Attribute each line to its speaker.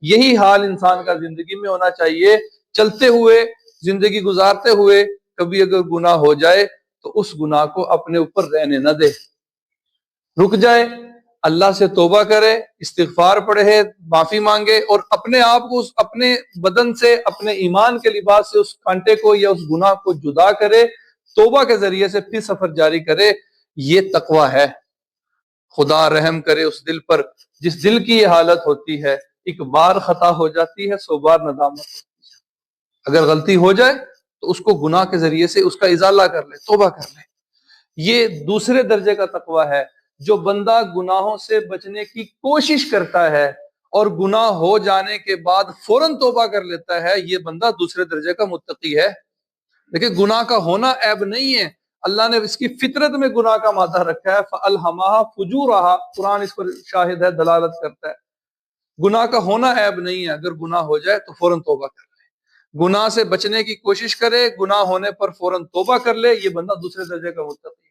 Speaker 1: یہی حال انسان کا زندگی میں ہونا چاہیے. چلتے ہوئے زندگی گزارتے ہوئے کبھی اگر گناہ ہو جائے تو اس گناہ کو اپنے اوپر رہنے نہ دے, رک جائے, اللہ سے توبہ کرے, استغفار پڑھے, معافی مانگے, اور اپنے آپ کو اپنے بدن سے, اپنے ایمان کے لباس سے اس کانٹے کو یا اس گناہ کو جدا کرے, توبہ کے ذریعے سے پھر سفر جاری کرے. یہ تقویٰ ہے. خدا رحم کرے اس دل پر جس دل کی یہ حالت ہوتی ہے, ایک بار خطا ہو جاتی ہے 100 بار ندامت ہوتی ہے. اگر غلطی ہو جائے تو اس کو گناہ کے ذریعے سے اس کا ازالہ کر لے, توبہ کر لے. یہ دوسرے درجے کا تقویٰ ہے. جو بندہ گناہوں سے بچنے کی کوشش کرتا ہے اور گناہ ہو جانے کے بعد فوراً توبہ کر لیتا ہے, یہ بندہ دوسرے درجے کا متقی ہے. دیکھیں, گناہ کا ہونا عیب نہیں ہے, اللہ نے اس کی فطرت میں گناہ کا مادہ رکھا ہے. فَأَلْهَمَهَا فُجُورَهَا, قرآن اس پر شاہد ہے, دلالت کرتا ہے. گناہ کا ہونا عیب نہیں ہے. اگر گناہ ہو جائے تو فوراً توبہ کر لے, گناہ سے بچنے کی کوشش کرے, گناہ ہونے پر فوراً توبہ کر لے, یہ بندہ دوسرے درجے کا متقی ہے.